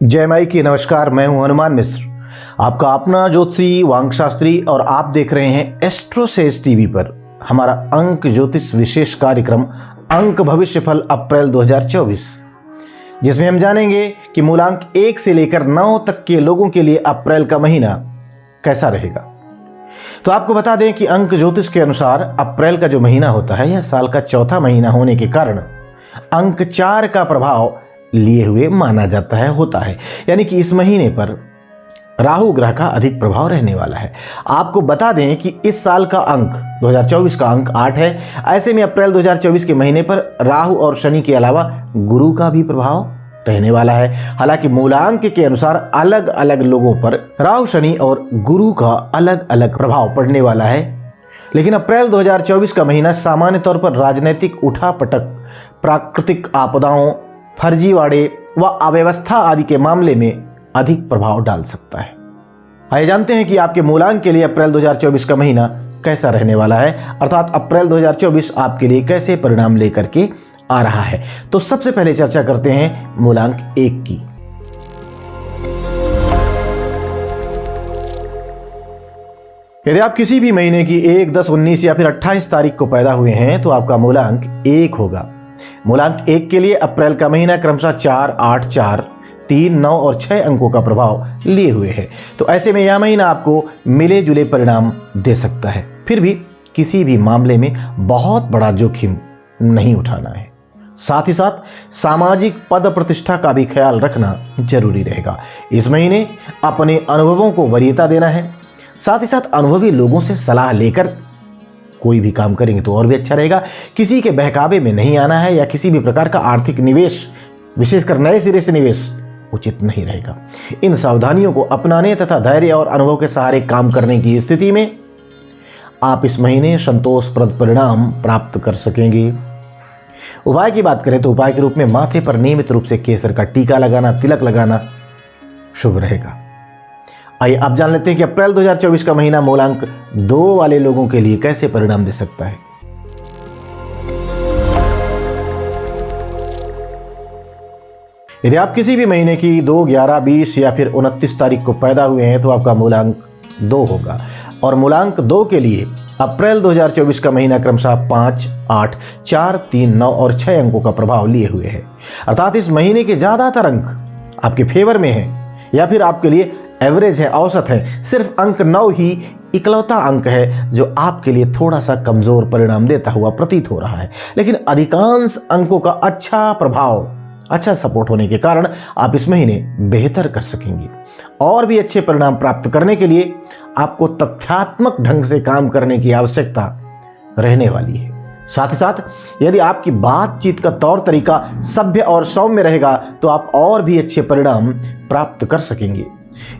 जय माई की नमस्कार। मैं हूं हनुमान मिश्र, आपका अपना ज्योतिषी वांग शास्त्री, और आप देख रहे हैं एस्ट्रोसेज टीवी पर हमारा अंक ज्योतिष विशेष कार्यक्रम अंक भविष्यफल अप्रैल 2024, जिसमें हम जानेंगे कि मूलांक 1 से लेकर 9 तक के लोगों के लिए अप्रैल का महीना कैसा रहेगा। तो आपको बता दें कि अंक ज्योतिष के अनुसार अप्रैल का जो महीना होता है यह साल का चौथा महीना होने के कारण अंक 4 का प्रभाव लिए हुए माना जाता है होता है, यानी कि इस महीने पर राहु ग्रह का अधिक प्रभाव रहने वाला है। आपको बता दें कि इस साल का अंक 2024 का अंक 8 है। ऐसे में अप्रैल 2024 के महीने पर राहु और शनि के अलावा गुरु का भी प्रभाव रहने वाला है। हालांकि मूलांक के अनुसार अलग अलग लोगों पर राहु, शनि और गुरु का अलग अलग प्रभाव पड़ने वाला है, लेकिन अप्रैल 2024 का महीना सामान्य तौर पर राजनीतिक उठापटक, प्राकृतिक आपदाओं, फर्जीवाड़े व अव्यवस्था आदि के मामले में अधिक प्रभाव डाल सकता है। आइए जानते हैं कि आपके मूलांक के लिए अप्रैल 2024 का महीना कैसा रहने वाला है, अर्थात अप्रैल 2024 आपके लिए कैसे परिणाम लेकर के आ रहा है। तो सबसे पहले चर्चा करते हैं मूलांक 1 की। यदि आप किसी भी महीने की 1, 10, 19 या फिर 28 तारीख को पैदा हुए हैं तो आपका मूलांक 1 होगा। मूलांक 1 के लिए अप्रैल का महीना क्रमशः 4, 8, 4, 3, 9 और 6 अंकों का प्रभाव लिए हुए है। तो ऐसे में यह महीना आपको मिले जुले परिणाम दे सकता है। फिर भी किसी भी मामले में बहुत बड़ा जोखिम नहीं उठाना है। साथ ही साथ सामाजिक पद प्रतिष्ठा का भी ख्याल रखना जरूरी रहेगा। इस महीने अपने अनुभवों को वरीयता देना है। साथ ही साथ अनुभवी लोगों से सलाह लेकर कोई भी काम करेंगे तो और भी अच्छा रहेगा। किसी के बहकावे में नहीं आना है या किसी भी प्रकार का आर्थिक निवेश, विशेषकर नए सिरे से निवेश, उचित नहीं रहेगा। इन सावधानियों को अपनाने तथा धैर्य और अनुभव के सहारे काम करने की स्थिति में आप इस महीने संतोषप्रद परिणाम प्राप्त कर सकेंगे। उपाय की बात करें तो उपाय के रूप में माथे पर नियमित रूप से केसर का टीका लगाना, तिलक लगाना शुभ रहेगा। आइए अब जान लेते हैं कि अप्रैल 2024 का महीना मूलांक 2 वाले लोगों के लिए कैसे परिणाम दे सकता है। यदि आप किसी भी महीने की 2, 11, 20 या फिर 29 तारीख को पैदा हुए हैं तो आपका मूलांक 2 होगा, और मूलांक 2 के लिए अप्रैल 2024 का महीना क्रमशः 5, 8, 4, 3, 9 और 6 अंकों का प्रभाव लिए हुए है। अर्थात इस महीने के ज्यादातर अंक आपके फेवर में हैं या फिर आपके लिए एवरेज है, औसत है। सिर्फ अंक 9 ही इकलौता अंक है जो आपके लिए थोड़ा सा कमजोर परिणाम देता हुआ प्रतीत हो रहा है, लेकिन अधिकांश अंकों का अच्छा प्रभाव, अच्छा सपोर्ट होने के कारण आप इस महीने बेहतर कर सकेंगे। और भी अच्छे परिणाम प्राप्त करने के लिए आपको तथ्यात्मक ढंग से काम करने की आवश्यकता रहने वाली है। साथ ही साथ यदि आपकी बातचीत का तौर तरीका सभ्य और सौम्य रहेगा तो आप और भी अच्छे परिणाम प्राप्त कर सकेंगे।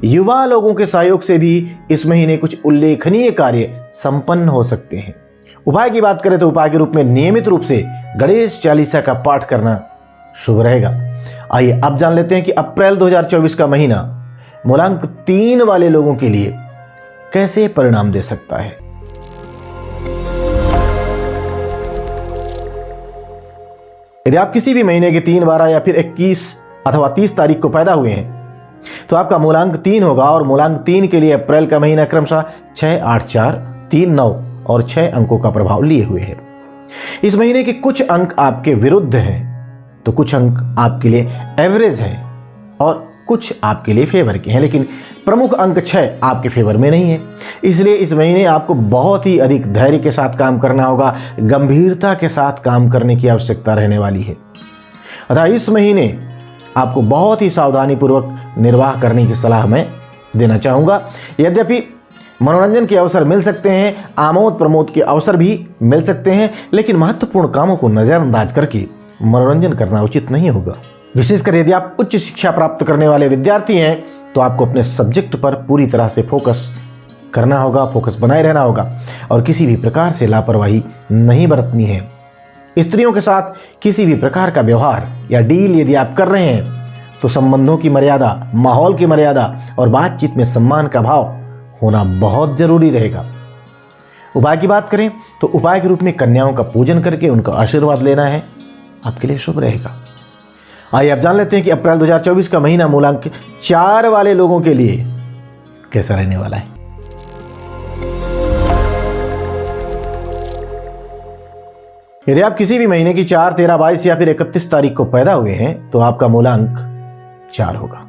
युवा लोगों के सहयोग से भी इस महीने कुछ उल्लेखनीय कार्य संपन्न हो सकते हैं। उपाय की बात करें तो उपाय के रूप में नियमित रूप से गणेश चालीसा का पाठ करना शुभ रहेगा। आइए अब जान लेते हैं कि अप्रैल 2024 का महीना मूलांक 3 वाले लोगों के लिए कैसे परिणाम दे सकता है। यदि आप किसी भी महीने के 3, 12 या फिर 21 अथवा 30 तारीख को पैदा हुए हैं तो आपका मूलांक 3 होगा, और मूलांक 3 के लिए अप्रैल का महीना क्रमशः 6, 8, 4, 3, 9 और 6 अंकों का प्रभाव लिए हुए है। इस महीने के कुछ अंक आपके विरुद्ध हैं तो कुछ अंक आपके लिए एवरेज हैं और कुछ आपके लिए फेवर के हैं, लेकिन प्रमुख अंक 6 आपके फेवर में नहीं है। इसलिए इस महीने आपको बहुत ही अधिक धैर्य के साथ काम करना होगा, गंभीरता के साथ काम करने की आवश्यकता रहने वाली है। अतः इस महीने आपको बहुत ही सावधानी पूर्वक निर्वाह करने की सलाह मैं देना चाहूँगा। यद्यपि मनोरंजन के अवसर मिल सकते हैं, आमोद प्रमोद के अवसर भी मिल सकते हैं, लेकिन महत्वपूर्ण कामों को नज़रअंदाज करके मनोरंजन करना उचित नहीं होगा। विशेषकर यदि आप उच्च शिक्षा प्राप्त करने वाले विद्यार्थी हैं तो आपको अपने सब्जेक्ट पर पूरी तरह से फोकस करना होगा, फोकस बनाए रहना होगा और किसी भी प्रकार से लापरवाही नहीं बरतनी है। स्त्रियों के साथ किसी भी प्रकार का व्यवहार या डील यदि आप कर रहे हैं तो संबंधों की मर्यादा, माहौल की मर्यादा और बातचीत में सम्मान का भाव होना बहुत जरूरी रहेगा। उपाय की बात करें तो उपाय के रूप में कन्याओं का पूजन करके उनका आशीर्वाद लेना है, आपके लिए शुभ रहेगा। आइए अब जान लेते हैं कि अप्रैल 2024 का महीना मूलांक 4 वाले लोगों के लिए कैसा रहने वाला है। यदि आप किसी भी महीने की 4, 13, 22 या फिर 31 तारीख को पैदा हुए हैं तो आपका मूलांक 4 होगा।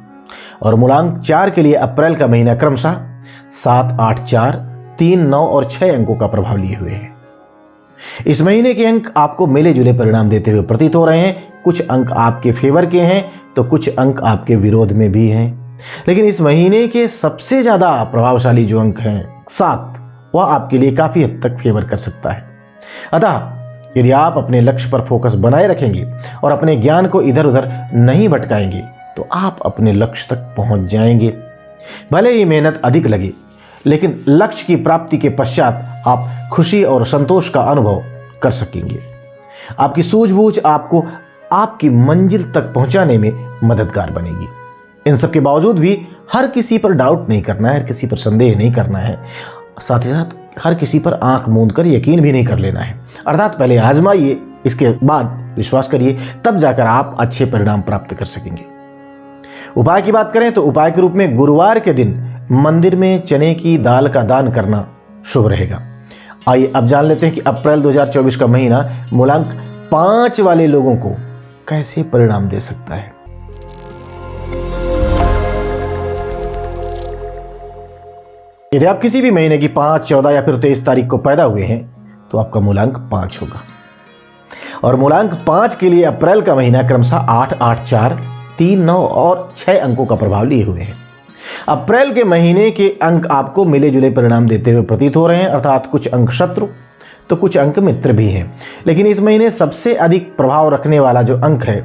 और मूलांक 4 के लिए अप्रैल का महीना क्रमशः 7, 8, 4, 3, 9 और 6 अंकों का प्रभाव लिए हुए है। इस महीने के अंक आपको मिले जुले परिणाम देते हुए प्रतीत हो रहे हैं। कुछ अंक आपके फेवर के हैं तो कुछ अंक आपके विरोध में भी हैं। लेकिन इस महीने के सबसे ज्यादा प्रभावशाली जो अंक हैं 7, वह आपके लिए काफी हद तक फेवर कर सकता है। अतः यदि आप अपने लक्ष्य पर फोकस बनाए रखेंगे और अपने ज्ञान को इधर उधर नहीं भटकाएंगे तो आप अपने लक्ष्य तक पहुंच जाएंगे। भले ही मेहनत अधिक लगे लेकिन लक्ष्य की प्राप्ति के पश्चात आप खुशी और संतोष का अनुभव कर सकेंगे। आपकी सूझबूझ आपको आपकी मंजिल तक पहुंचाने में मददगार बनेगी। इन सब के बावजूद भी हर किसी पर डाउट नहीं करना है, हर किसी पर संदेह नहीं करना है, साथ ही साथ हर किसी पर आंख मूंद कर यकीन भी नहीं कर लेना है। अर्थात पहले आजमाइए, इसके बाद विश्वास करिए, तब जाकर आप अच्छे परिणाम प्राप्त कर सकेंगे। उपाय की बात करें तो उपाय के रूप में गुरुवार के दिन मंदिर में चने की दाल का दान करना शुभ रहेगा। आइए अब जान लेते हैं कि अप्रैल 2024 का महीना मूलांक 5 वाले लोगों को कैसे परिणाम दे सकता है। यदि आप किसी भी महीने की 5, 14 या फिर 23 तारीख को पैदा हुए हैं तो आपका मूलांक 5 होगा। और मूलांक 5 के लिए अप्रैल का महीना क्रमशः 8, 8, 4, 3, 9 और 6 अंकों का प्रभाव लिए हुए हैं। अप्रैल के महीने के अंक आपको मिले जुले परिणाम देते हुए प्रतीत हो रहे हैं, अर्थात कुछ अंक शत्रु तो कुछ अंक मित्र भी हैं। लेकिन इस महीने सबसे अधिक प्रभाव रखने वाला जो अंक है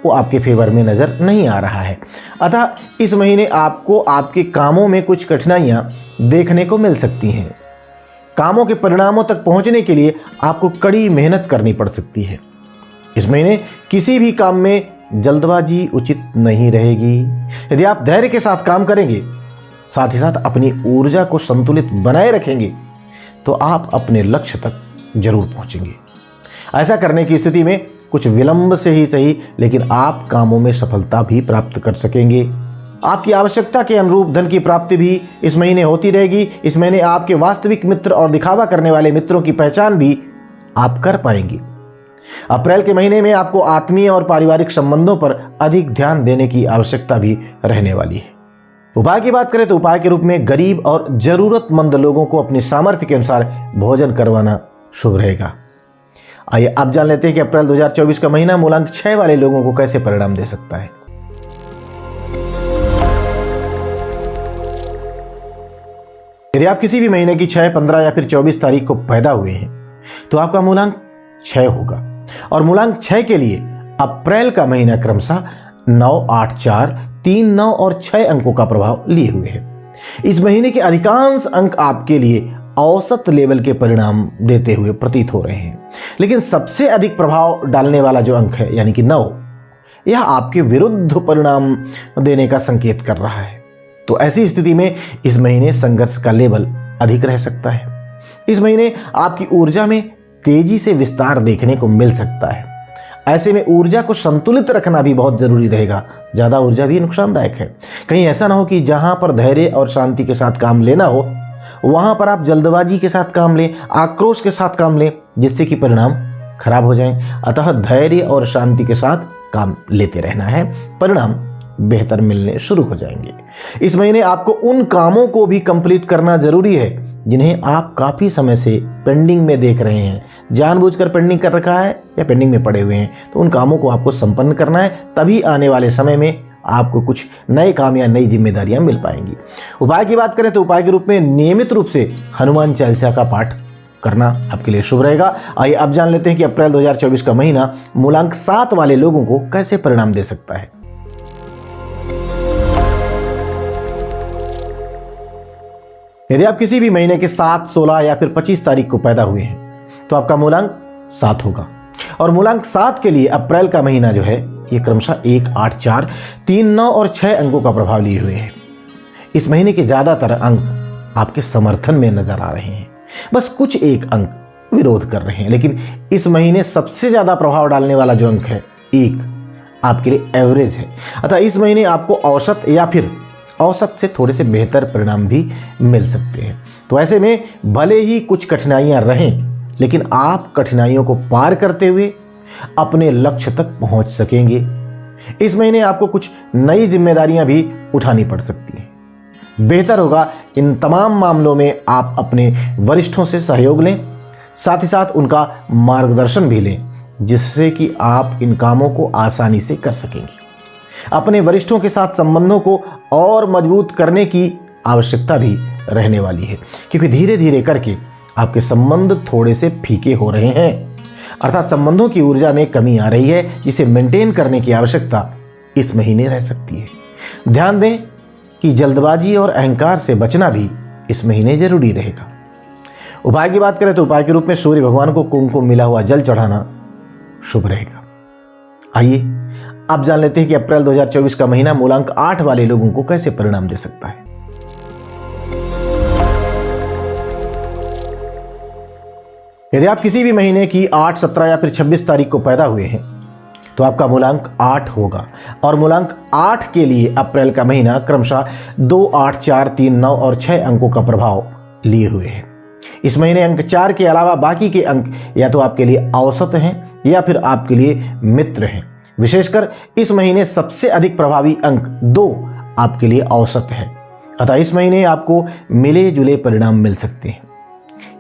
वो आपके फेवर में नजर नहीं आ रहा है। अतः इस महीने आपको आपके कामों में कुछ कठिनाइयां देखने को मिल सकती हैं। कामों के परिणामों तक पहुंचने के लिए आपको कड़ी मेहनत करनी पड़ सकती है। इस महीने किसी भी काम में जल्दबाजी उचित नहीं रहेगी। यदि आप धैर्य के साथ काम करेंगे, साथ ही साथ अपनी ऊर्जा को संतुलित बनाए रखेंगे तो आप अपने लक्ष्य तक जरूर पहुंचेंगे। ऐसा करने की स्थिति में कुछ विलंब से ही सही लेकिन आप कामों में सफलता भी प्राप्त कर सकेंगे। आपकी आवश्यकता के अनुरूप धन की प्राप्ति भी इस महीने होती रहेगी। इस महीने आपके वास्तविक मित्र और दिखावा करने वाले मित्रों की पहचान भी आप कर पाएंगे। अप्रैल के महीने में आपको आत्मीय और पारिवारिक संबंधों पर अधिक ध्यान देने की आवश्यकता भी रहने वाली है। उपाय की बात करें तो उपाय के रूप में गरीब और जरूरतमंद लोगों को अपनी सामर्थ्य के अनुसार भोजन करवाना शुभ रहेगा। आइए अब जान लेते हैं कि अप्रैल 2024 का महीना मूलांक 6 वाले लोगों को कैसे परिणाम दे सकता है। यदि आप किसी भी महीने की 6, 15 या फिर 24 तारीख को पैदा हुए हैं तो आपका मूलांक 6 होगा। और मूलांक 6 के लिए अप्रैल का महीना क्रमशः 9, 8, 4, 3, 9 और 6 अंकों का प्रभाव लिए हुए है। इस महीने के अधिकांश अंक आपके लिए औसत लेवल के परिणाम देते हुए प्रतीत हो रहे हैं। लेकिन सबसे अधिक प्रभाव डालने वाला जो अंक है यानी कि 9, यह आपके विरुद्ध परिणाम देने का संकेत कर रहा है। तो ऐसी स्थिति में इस महीने संघर्ष का लेवल अधिक रह सकता है। इस महीने आपकी ऊर्जा में तेजी से विस्तार देखने को मिल सकता है। ऐसे में ऊर्जा को संतुलित रखना भी बहुत जरूरी रहेगा। ज्यादा ऊर्जा भी नुकसानदायक है। कहीं ऐसा ना हो कि जहां पर धैर्य और शांति के साथ काम लेना हो वहां पर आप जल्दबाजी के साथ काम लें, आक्रोश के साथ काम लें, जिससे कि परिणाम खराब हो जाएं। अतः धैर्य और शांति के साथ काम लेते रहना है, परिणाम बेहतर मिलने शुरू हो जाएंगे। इस महीने आपको उन कामों को भी कंप्लीट करना जरूरी है जिन्हें आप काफी समय से पेंडिंग में देख रहे हैं। जानबूझकर पेंडिंग कर रखा है या पेंडिंग में पड़े हुए हैं तो उन कामों को आपको संपन्न करना है, तभी आने वाले समय में आपको कुछ नए काम या नई जिम्मेदारियां मिल पाएंगी। उपाय की बात करें तो उपाय के रूप में नियमित रूप से हनुमान चालीसा का पाठ करना आपके लिए शुभ रहेगा। आइए अब जान लेते हैं कि अप्रैल 2024 का महीना मूलांक 7 वाले लोगों को कैसे परिणाम दे सकता है। यदि आप किसी भी महीने के 7, 16 या फिर 25 तारीख को पैदा हुए हैं तो आपका मूलांक 7 होगा। और मूलांक 7 के लिए अप्रैल का महीना जो है ये क्रमशः 1, 8, 4, 3, 9 और 6 अंकों का प्रभाव लिए हुए हैं। इस महीने के ज्यादातर अंक आपके समर्थन में नजर आ रहे हैं, बस कुछ एक अंक विरोध कर रहे हैं। लेकिन इस महीने सबसे ज्यादा प्रभाव डालने वाला जो अंक है 1, आपके लिए एवरेज है। अतः इस महीने आपको औसत या फिर औसत से थोड़े से बेहतर परिणाम भी मिल सकते हैं। तो ऐसे में भले ही कुछ कठिनाइयां रहें, लेकिन आप कठिनाइयों को पार करते हुए अपने लक्ष्य तक पहुंच सकेंगे। इस महीने आपको कुछ नई जिम्मेदारियां भी उठानी पड़ सकती हैं। बेहतर होगा इन तमाम मामलों में आप अपने वरिष्ठों से सहयोग लें, साथ ही साथ उनका मार्गदर्शन भी लें, जिससे कि आप इन कामों को आसानी से कर सकेंगे। अपने वरिष्ठों के साथ संबंधों को और मजबूत करने की आवश्यकता भी रहने वाली है, क्योंकि धीरे धीरे करके आपके संबंध थोड़े से फीके हो रहे हैं, अर्थात संबंधों की ऊर्जा में कमी आ रही है, जिसे मेंटेन करने की आवश्यकता इस महीने रह सकती है। ध्यान दें कि जल्दबाजी और अहंकार से बचना भी इस महीने जरूरी रहेगा। उपाय की बात करें तो उपाय के रूप में सूर्य भगवान को कुमकुम मिला हुआ जल चढ़ाना शुभ रहेगा। आइए अब जान लेते हैं कि अप्रैल 2024 का महीना मूलांक 8 वाले लोगों को कैसे परिणाम दे सकता है। यदि आप किसी भी महीने की 8, 17 या फिर 26 तारीख को पैदा हुए हैं तो आपका मूलांक 8 होगा, और मूलांक 8 के लिए अप्रैल का महीना क्रमशः 2, 8, 4, 3, 9 और 6 अंकों का प्रभाव लिए हुए है। इस महीने अंक 4 के अलावा बाकी के अंक या तो आपके लिए औसत हैं या फिर आपके लिए मित्र हैं। विशेषकर इस महीने सबसे अधिक प्रभावी अंक 2 आपके लिए औसत है। अतः इस महीने आपको मिले जुले परिणाम मिल सकते हैं।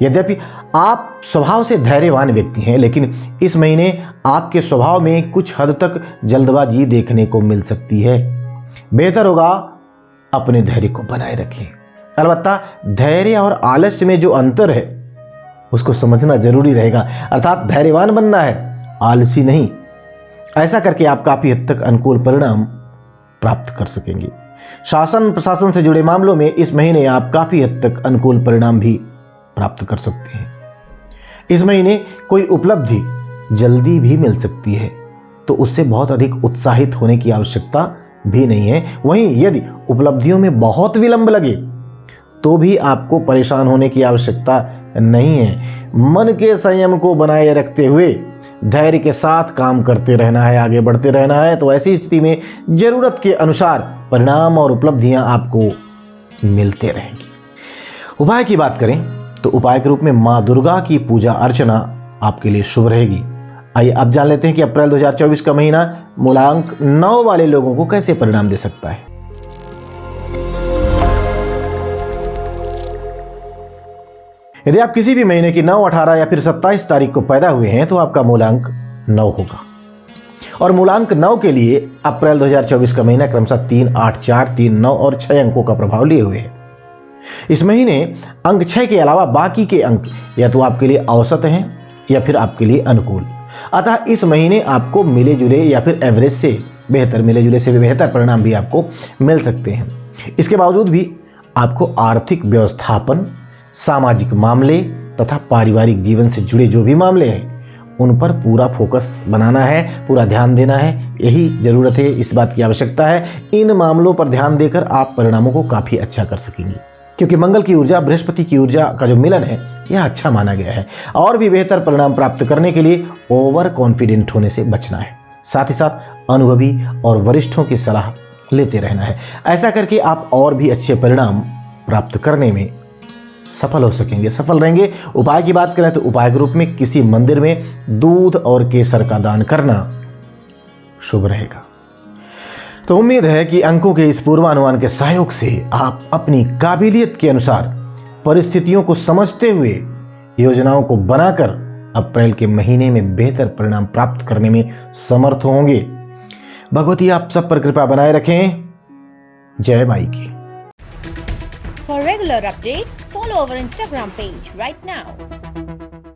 यद्यपि आप स्वभाव से धैर्यवान व्यक्ति हैं, लेकिन इस महीने आपके स्वभाव में कुछ हद तक जल्दबाजी देखने को मिल सकती है। बेहतर होगा अपने धैर्य को बनाए रखें। अलबत्ता धैर्य और आलस्य में जो अंतर है उसको समझना जरूरी रहेगा, अर्थात धैर्यवान बनना है, आलसी नहीं। ऐसा करके आप काफी हद तक अनुकूल परिणाम प्राप्त कर सकेंगे। शासन प्रशासन से जुड़े मामलों में इस महीने आप काफी हद तक अनुकूल परिणाम भी प्राप्त कर सकते हैं। इस महीने कोई उपलब्धि जल्दी भी मिल सकती है, तो उससे बहुत अधिक उत्साहित होने की आवश्यकता भी नहीं है। वहीं यदि उपलब्धियों में बहुत विलंब लगे तो भी आपको परेशान होने की आवश्यकता नहीं है। मन के संयम को बनाए रखते हुए धैर्य के साथ काम करते रहना है, आगे बढ़ते रहना है। तो ऐसी स्थिति में जरूरत के अनुसार परिणाम और उपलब्धियां आपको मिलते रहेंगी। उपाय की बात करें तो उपाय के रूप में मां दुर्गा की पूजा अर्चना आपके लिए शुभ रहेगी। आइए अब जान लेते हैं कि अप्रैल 2024 का महीना मूलांक 9 वाले लोगों को कैसे परिणाम दे सकता है। यदि आप किसी भी महीने की 9, 18 या फिर 27 तारीख को पैदा हुए हैं तो आपका मूलांक 9 होगा, और मूलांक 9 के लिए अप्रैल 2024 का महीना क्रमशः 3, 8, 4, 3, 9 और 6 अंकों का प्रभाव लिए हुए है। इस महीने अंक 6 के अलावा बाकी के अंक या तो आपके लिए औसत हैं या फिर आपके लिए अनुकूल। अतः इस महीने आपको मिले जुले या फिर एवरेज से बेहतर, मिले जुले से भी बेहतर परिणाम भी आपको मिल सकते हैं। इसके बावजूद भी आपको आर्थिक व्यवस्थापन, सामाजिक मामले तथा पारिवारिक जीवन से जुड़े जो भी मामले हैं उन पर पूरा फोकस बनाना है, पूरा ध्यान देना है। यही जरूरत है, इस बात की आवश्यकता है। इन मामलों पर ध्यान देकर आप परिणामों को काफी अच्छा कर सकेंगे, क्योंकि मंगल की ऊर्जा बृहस्पति की ऊर्जा का जो मिलन है यह अच्छा माना गया है। और भी बेहतर परिणाम प्राप्त करने के लिए ओवर कॉन्फिडेंट होने से बचना है, साथ ही साथ अनुभवी और वरिष्ठों की सलाह लेते रहना है। ऐसा करके आप और भी अच्छे परिणाम प्राप्त करने में सफल हो सकेंगे, सफल रहेंगे। उपाय की बात करें तो उपाय के रूप में किसी मंदिर में दूध और केसर का दान करना शुभ रहेगा। तो उम्मीद है कि अंकों के इस पूर्वानुमान के सहयोग से आप अपनी काबिलियत के अनुसार परिस्थितियों को समझते हुए योजनाओं को बनाकर अप्रैल के महीने में बेहतर परिणाम प्राप्त करने में समर्थ होंगे। भगवती आप सब पर कृपा बनाए रखें। जय माई की। For regular updates, follow our Instagram page right now.